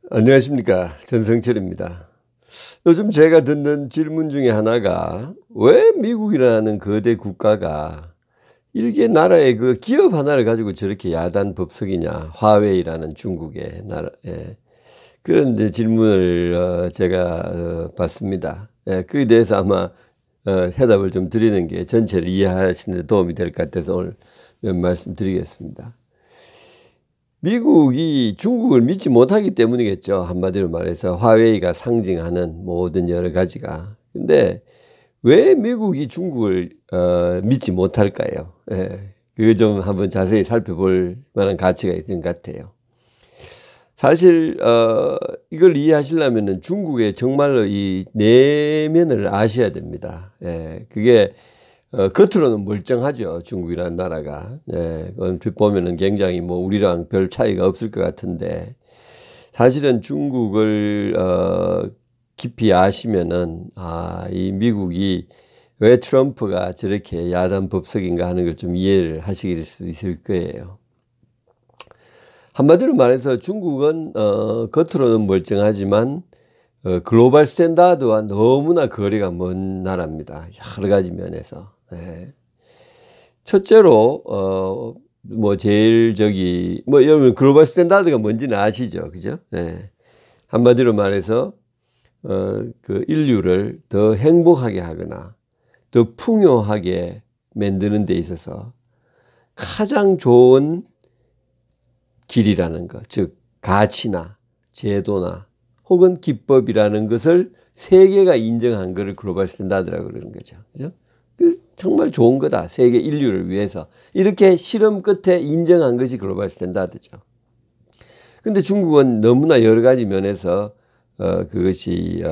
안녕하십니까. 전성철입니다. 요즘 제가 듣는 질문 중에 하나가 왜 미국이라는 거대 국가가 일개 나라의 그 기업 하나를 가지고 저렇게 야단 법석이냐. 화웨이라는 중국의 나라. 그런 이제 질문을 제가 받습니다. 그에 대해서 아마 해답을 좀 드리는 게 전체를 이해하시는 데 도움이 될 것 같아서 오늘 몇 말씀 드리겠습니다. 미국이 중국을 믿지 못하기 때문이겠죠. 한마디로 말해서 화웨이가 상징하는 모든 여러 가지가. 근데 왜 미국이 중국을 믿지 못할까요? 그거 좀 한번 자세히 살펴볼 만한 가치가 있는 것 같아요. 사실 이걸 이해하시려면 중국의 정말로 이 내면을 아셔야 됩니다. 그게 겉으로는 멀쩡하죠. 중국이라는 나라가. 얼핏 보면은 굉장히 뭐 우리랑 별 차이가 없을 것 같은데 사실은 중국을 깊이 아시면은 이 미국이 왜 트럼프가 저렇게 야단 법석인가 하는 걸 좀 이해를 하시길 수 있을 거예요. 한마디로 말해서 중국은 겉으로는 멀쩡하지만 글로벌 스탠다드와 너무나 거리가 먼 나라입니다. 여러 가지 면에서. 첫째로 뭐 제일 뭐 여러분 글로벌 스탠다드가 뭔지는 아시죠, 그죠? 한마디로 말해서 그 인류를 더 행복하게 하거나 더 풍요하게 만드는 데 있어서 가장 좋은 길이라는 것, 즉 가치나 제도나 혹은 기법이라는 것을 세계가 인정한 것을 글로벌 스탠다드라고 그러는 거죠. 그죠? 정말 좋은 거다. 세계 인류를 위해서. 이렇게 실험 끝에 인정한 것이 글로벌 스탠다드죠. 근데 중국은 너무나 여러 가지 면에서 그것이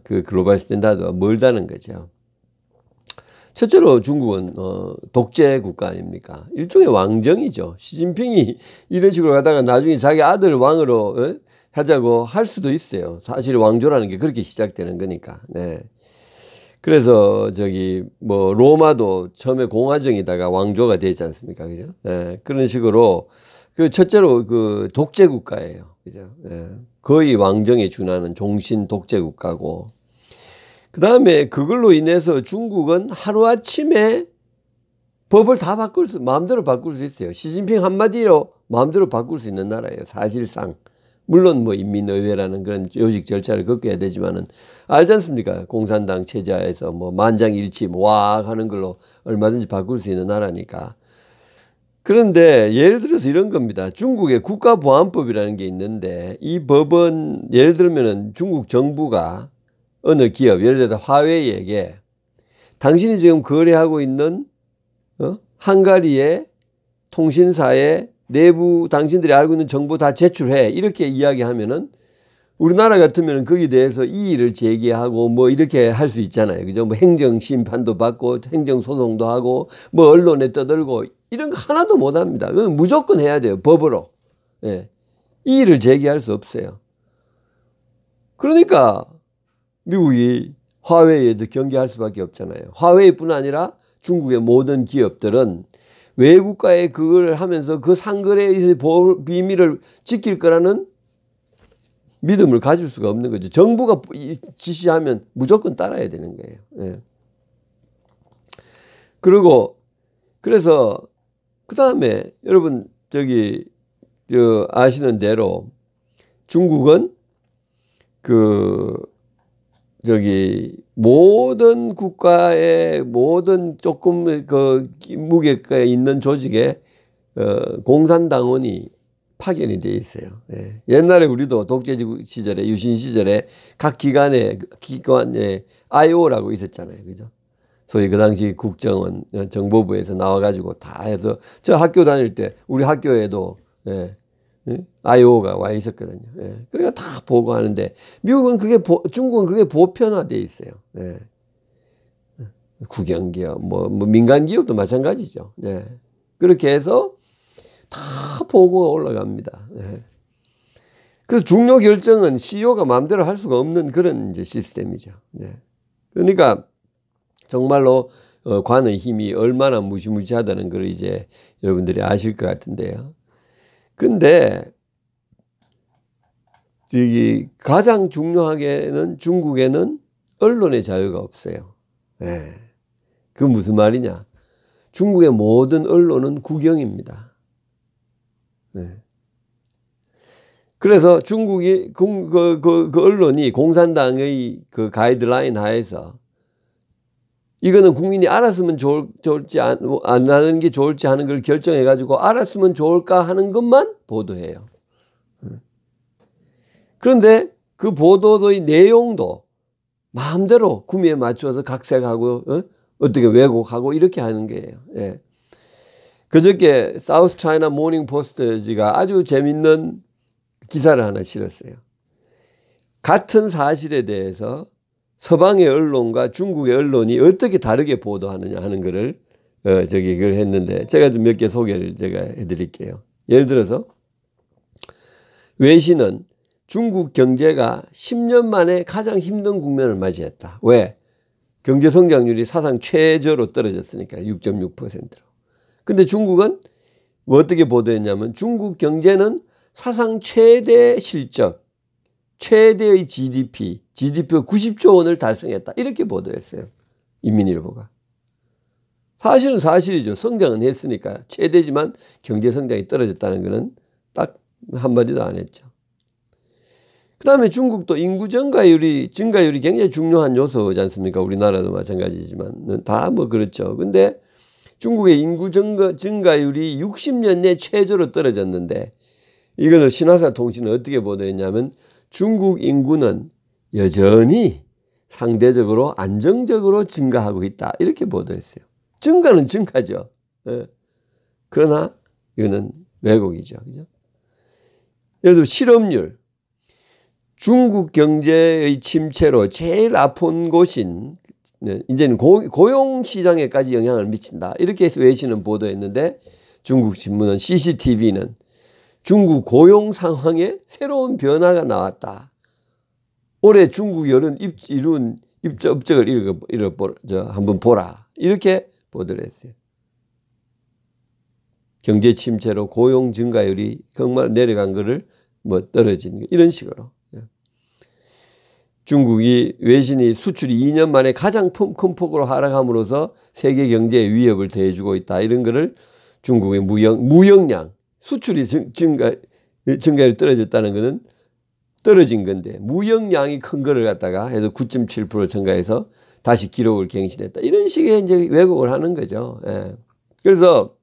그 글로벌 스탠다드와 멀다는 거죠. 첫째로 중국은 독재 국가 아닙니까? 일종의 왕정이죠. 시진핑이 이런 식으로 가다가 나중에 자기 아들 왕으로 하자고 할 수도 있어요. 사실 왕조라는 게 그렇게 시작되는 거니까. 그래서 뭐 로마도 처음에 공화정이다가 왕조가 되지 않습니까? 그죠? 그런 식으로 첫째로 그 독재 국가예요. 그죠? 거의 왕정에 준하는 종신 독재 국가고. 그 다음에 그걸로 인해서 중국은 하루아침에 법을 다 마음대로 바꿀 수 있어요. 시진핑 한마디로 마음대로 바꿀 수 있는 나라예요. 사실상. 물론 뭐 인민의회라는 그런 요직 절차를 거쳐야 되지만은 알지 않습니까? 공산당 체제에서 뭐 만장일치 와 하는 걸로 얼마든지 바꿀 수 있는 나라니까. 그런데 예를 들어서 이런 겁니다. 중국의 국가보안법이라는 게 있는데 이 법은 예를 들면은 중국 정부가 어느 기업, 예를 들어 화웨이에게 당신이 지금 거래하고 있는 헝가리의 통신사의 내부 당신들이 알고 있는 정보 다 제출해. 이렇게 이야기하면은 우리나라 같으면 거기에 대해서 이의를 제기하고 뭐 이렇게 할 수 있잖아요. 그죠? 뭐 행정심판도 받고 행정소송도 하고 뭐 언론에 떠들고 이런 거 하나도 못 합니다. 그건 무조건 해야 돼요. 법으로. 이의를 제기할 수 없어요. 그러니까 미국이 화웨이에도 경계할 수밖에 없잖아요. 화웨이뿐 아니라 중국의 모든 기업들은 외국과의 그걸 하면서 그 상거래의 비밀을 지킬 거라는 믿음을 가질 수가 없는 거죠. 정부가 지시하면 무조건 따라야 되는 거예요. 그리고 그래서 그 다음에 여러분 아시는 대로 중국은 모든 국가의 모든 조금 무게가 있는 조직에 공산당원이 파견이 돼 있어요. 옛날에 우리도 독재 시절에 유신 시절에 각 기관에 IO라고 있었잖아요. 그죠? 소위 그 당시 국정원 정보부에서 나와가지고 다 해서 저 학교 다닐 때 우리 학교에도 IO가 와 있었거든요. 그러니까 다 보고하는데 미국은 중국은 그게 보편화돼 있어요. 국영기업, 뭐 민간기업도 마찬가지죠. 그렇게 해서 다 보고가 올라갑니다. 그래서 중요 결정은 CEO가 마음대로 할 수가 없는 그런 이제 시스템이죠. 그러니까 정말로 관의 힘이 얼마나 무시무시하다는 걸 이제 여러분들이 아실 것 같은데요. 근데 가장 중요하게는 중국에는 언론의 자유가 없어요. 예. 그 무슨 말이냐? 중국의 모든 언론은 국영입니다. 예. 그래서 중국이 그 언론이 공산당의 그 가이드라인 하에서 이거는 국민이 알았으면 좋을지 안 하는 게 좋을지 하는 걸 결정해 가지고 알았으면 좋을까 하는 것만 보도해요. 그런데 그 보도의 내용도 마음대로 구미에 맞춰서 각색하고 어떻게 왜곡하고 이렇게 하는 거예요. 예. 그저께 사우스 차이나 모닝 포스트가 아주 재밌는 기사를 하나 실었어요. 같은 사실에 대해서 서방의 언론과 중국의 언론이 어떻게 다르게 보도하느냐 하는 거를 그걸 했는데 제가 좀 몇 개 소개를 제가 해드릴게요. 예를 들어서 외신은 중국 경제가 10년 만에 가장 힘든 국면을 맞이했다. 왜? 경제 성장률이 사상 최저로 떨어졌으니까 6.6%로. 근데 중국은 어떻게 보도했냐면 중국 경제는 사상 최대 실적, 최대의 GDP가 90조 원을 달성했다. 이렇게 보도했어요. 인민일보가. 사실은 사실이죠. 성장은 했으니까. 최대지만 경제 성장이 떨어졌다는 것은 딱 한마디도 안 했죠. 그 다음에 중국도 인구 증가율이 굉장히 중요한 요소지 않습니까? 우리나라도 마찬가지지만 다 뭐 그렇죠. 근데 중국의 인구 증가율이 60년 내 최저로 떨어졌는데 이걸 신화사 통신은 어떻게 보도했냐면 중국 인구는 여전히 상대적으로 안정적으로 증가하고 있다. 이렇게 보도했어요. 증가는 증가죠. 예. 그러나 이거는 왜곡이죠. 그죠? 예를 들어 실업률. 중국 경제의 침체로 제일 아픈 곳인 이제는 고용 시장에까지 영향을 미친다. 이렇게 해서 외신은 보도했는데 중국 신문은 CCTV는 중국 고용 상황에 새로운 변화가 나왔다. 올해 중국 여름 이룬 업적을 한번 보라. 이렇게 보도를 했어요. 경제 침체로 고용 증가율이 정말 내려간 거를 떨어진 거 이런 식으로. 중국이 외신이 수출이 2년 만에 가장 큰 폭으로 하락함으로써 세계 경제에 위협을 더해주고 있다. 이런 거를 중국의 무역량, 수출이 증가율이 떨어졌다는 것은 떨어진 건데 무역량이 큰 거를 갖다가 해서 9.7% 증가해서 다시 기록을 갱신했다. 이런 식의 이제 왜곡을 하는 거죠. 예. 그래서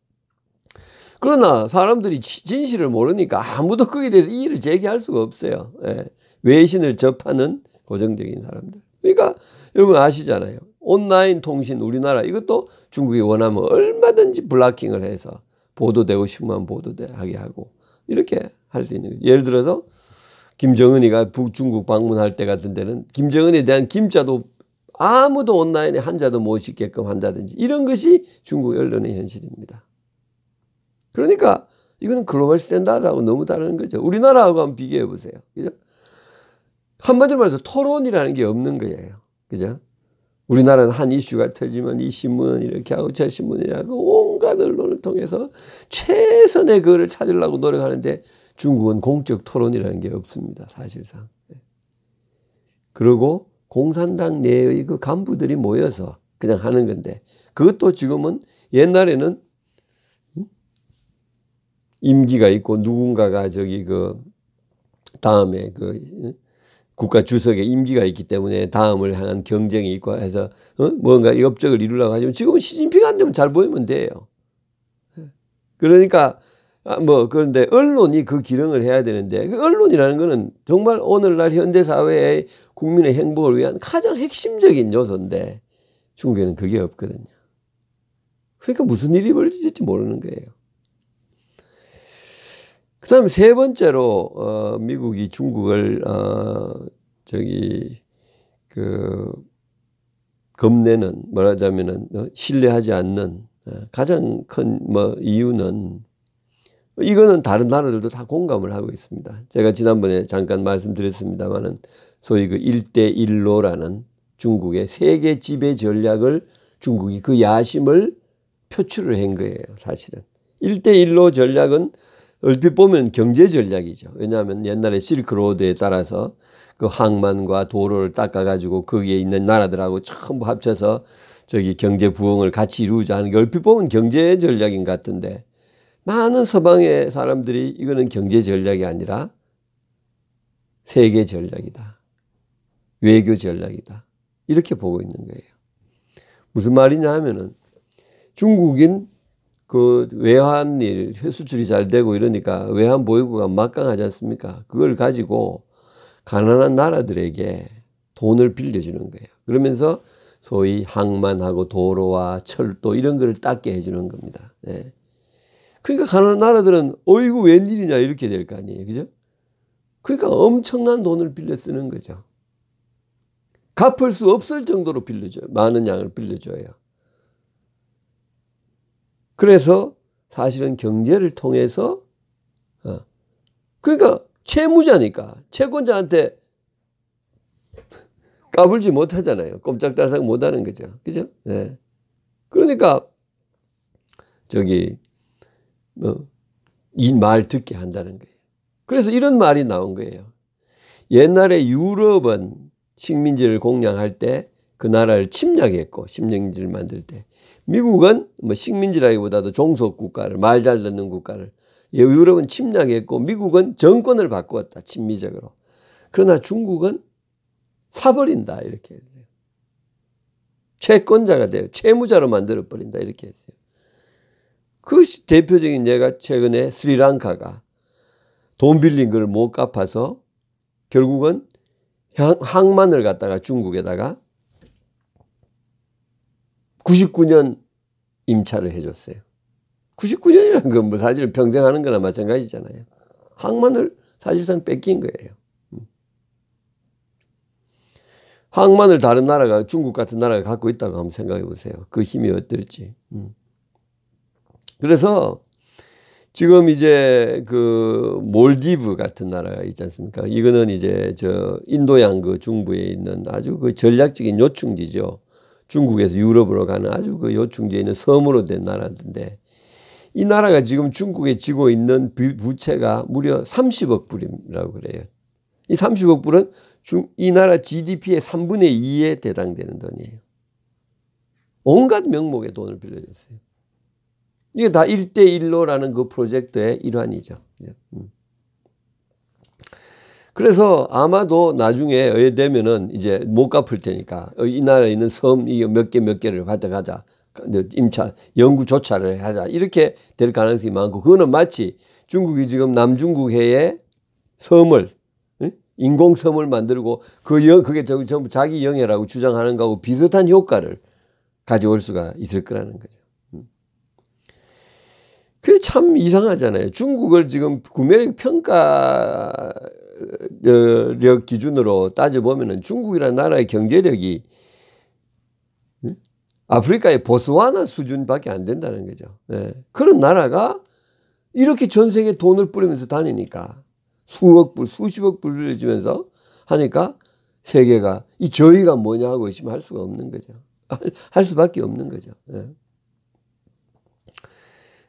그러나 사람들이 진실을 모르니까 아무도 거기에 대해서 이의를 제기할 수가 없어요. 예. 외신을 접하는 고정적인 사람들. 그러니까 여러분 아시잖아요. 온라인 통신 우리나라 이것도 중국이 원하면 얼마든지 블락킹을 해서 보도되고 싶으면 보도하게 하고 이렇게 할 수 있는 거죠. 예를 들어서 김정은이가 중국 방문할 때 같은 데는 김정은에 대한 김자도 아무도 온라인에 한자도 못 싣게끔 한다든지 이런 것이 중국 언론의 현실입니다. 그러니까 이거는 글로벌 스탠다드하고 너무 다른 거죠. 우리나라하고 한번 비교해 보세요. 그죠? 한마디로 말해서 토론이라는 게 없는 거예요. 그죠? 우리나라는 한 이슈가 터지면 이 신문은 이렇게 하고 저 신문은 이렇게 하고 온갖 언론을 통해서 최선의 그거를 찾으려고 노력하는데 중국은 공적 토론이라는 게 없습니다. 사실상. 그리고 공산당 내의 그 간부들이 모여서 그냥 하는 건데 그것도 지금은 옛날에는 임기가 있고 누군가가 다음에 국가 주석의 임기가 있기 때문에 다음을 향한 경쟁이 있고 해서 뭔가 이 업적을 이루려고 하지만 지금은 시진핑한테만 잘 보이면 돼요. 그러니까 그런데 언론이 그 기능을 해야 되는데 그 언론이라는 거는 정말 오늘날 현대 사회의 국민의 행복을 위한 가장 핵심적인 요소인데 중국에는 그게 없거든요. 그러니까 무슨 일이 벌어질지 모르는 거예요. 그 다음에 세 번째로, 미국이 중국을, 겁내는, 말하자면은, 신뢰하지 않는 가장 큰 이유는 이거는 다른 나라들도 다 공감을 하고 있습니다. 제가 지난번에 잠깐 말씀드렸습니다만은 소위 그 1대1로라는 중국의 세계 지배 전략을 중국이 그 야심을 표출을 한 거예요, 사실은. 1대1로 전략은 얼핏 보면 경제 전략이죠. 왜냐하면 옛날에 실크로드에 따라서 그 항만과 도로를 닦아가지고 거기에 있는 나라들하고 전부 합쳐서 저기 경제 부흥을 같이 이루자 하는 게 얼핏 보면 경제 전략인 것 같은데 많은 서방의 사람들이 이거는 경제 전략이 아니라 세계 전략이다. 외교 전략이다. 이렇게 보고 있는 거예요. 무슨 말이냐 하면은 중국인 그 외환일 수출이 잘 되고 이러니까 외환 보유고가 막강하지 않습니까? 그걸 가지고 가난한 나라들에게 돈을 빌려주는 거예요. 그러면서 소위 항만하고 도로와 철도 이런 걸 닦게 해주는 겁니다. 네. 그러니까 가난한 나라들은 어이구 웬일이냐 이렇게 될 거 아니에요. 그죠? 그러니까 엄청난 돈을 빌려 쓰는 거죠. 갚을 수 없을 정도로 빌려줘요. 많은 양을 빌려줘요. 그래서 사실은 경제를 통해서 그러니까 채무자니까 채권자한테 까불지 못하잖아요. 꼼짝달싹 못하는 거죠. 그죠? 네. 그러니까 저기 이 말 듣게 한다는 거예요. 그래서 이런 말이 나온 거예요. 옛날에 유럽은 식민지를 공략할 때 그 나라를 침략했고 식민지를 만들 때 미국은 뭐 식민지라기보다도 종속 국가를 말 잘 듣는 국가를 유럽은 침략했고 미국은 정권을 바꾸었다. 친미적으로. 그러나 중국은 사버린다 이렇게 했어요. 채권자가 돼요. 채무자로 만들어버린다 이렇게 했어요. 그것이 대표적인 예가 최근에 스리랑카가 돈 빌린 걸 못 갚아서 결국은 항만을 갖다가 중국에다가 99년 임차를 해줬어요. 99년이라는 건 뭐 사실 평생 하는 거나 마찬가지잖아요. 항만을 사실상 뺏긴 거예요. 항만을 다른 나라가 중국 같은 나라가 갖고 있다고 한번 생각해 보세요. 그 힘이 어떨지. 그래서 지금 이제 그 몰디브 같은 나라가 있지 않습니까? 이거는 이제 저 인도양 그 중부에 있는 아주 그 전략적인 요충지죠. 중국에서 유럽으로 가는 아주 그 요충지에 있는 섬으로 된 나라인데 이 나라가 지금 중국에 지고 있는 부채가 무려 30억 불이라고 그래요. 이 30억 불은 이 나라 GDP의 3분의 2에 해당되는 돈이에요. 온갖 명목의 돈을 빌려줬어요. 이게 다 1대1로라는 그 프로젝트의 일환이죠. 그래서 아마도 나중에 되면은 이제 못 갚을 테니까 이 나라에 있는 섬 몇 개를 받아가자. 임차, 연구 조차를 하자. 이렇게 될 가능성이 많고 그거는 마치 중국이 지금 남중국해에 섬을 인공섬을 만들고 그게 전부 자기 영해라고 주장하는 거하고 비슷한 효과를 가져올 수가 있을 거라는 거죠. 그게 참 이상하잖아요. 중국을 지금 구매력 평가력 기준으로 따져보면은 중국이라는 나라의 경제력이 아프리카의 보스와나 수준밖에 안 된다는 거죠. 네. 그런 나라가 이렇게 전 세계에 돈을 뿌리면서 다니니까 수억 불, 수십억 불 빌려주면서 하니까 세계가 이 저희가 뭐냐 하고 의심할 수가 없는 거죠. 할 수밖에 없는 거죠. 네.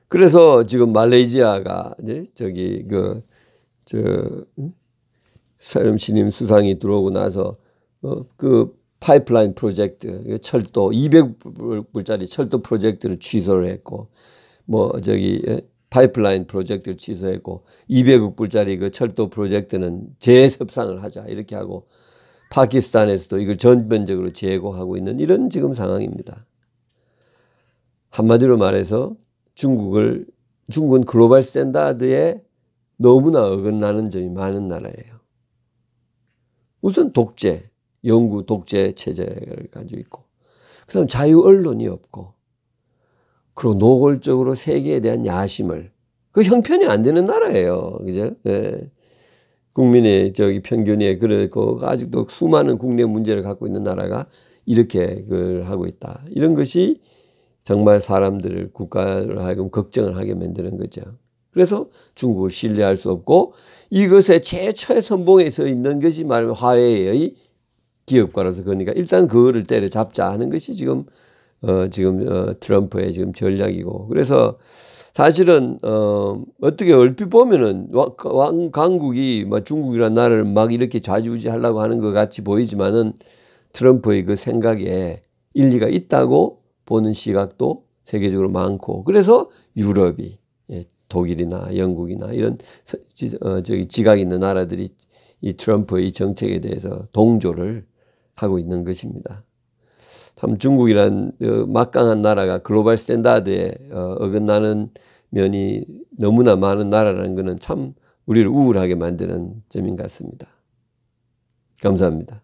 그래서 지금 말레이시아가 저기 사람 신임 수상이 들어오고 나서 그 파이프라인 프로젝트 철도 200불짜리 철도 프로젝트를 취소를 했고 뭐 저기 파이프라인 프로젝트를 취소했고 200억 불짜리 그 철도 프로젝트는 재협상을 하자 이렇게 하고 파키스탄에서도 이걸 전면적으로 재고하고 있는 이런 지금 상황입니다. 한마디로 말해서 중국은 글로벌 스탠다드에 너무나 어긋나는 점이 많은 나라예요. 우선 독재, 영구 독재 체제를 가지고 있고 그다음 자유 언론이 없고 그리고 노골적으로 세계에 대한 야심을 그 형편이 안 되는 나라예요. 그죠? 네. 국민의 저기 평균에 그렇고 아직도 수많은 국내 문제를 갖고 있는 나라가 이렇게 그걸 하고 있다. 이런 것이 정말 사람들을 국가를 하여금 걱정을 하게 만드는 거죠. 그래서 중국을 신뢰할 수 없고 이것의 최초의 선봉에 서 있는 것이 말하면 화웨이의 기업가로서 그러니까 일단 그거를 때려잡자 하는 것이 지금 트럼프의 지금 전략이고 그래서 사실은 어떻게 얼핏 보면은 강국이 막 중국이라는 나라를 막 이렇게 좌지우지하려고 하는 것 같이 보이지만은 트럼프의 그 생각에 일리가 있다고 보는 시각도 세계적으로 많고, 그래서 유럽이, 독일이나 영국이나 이런 저기 지각 있는 나라들이 이 트럼프의 이 정책에 대해서 동조를 하고 있는 것입니다. 참 중국이란 막강한 나라가 글로벌 스탠다드에 어긋나는 면이 너무나 많은 나라라는 것은 참 우리를 우울하게 만드는 점인 것 같습니다. 감사합니다.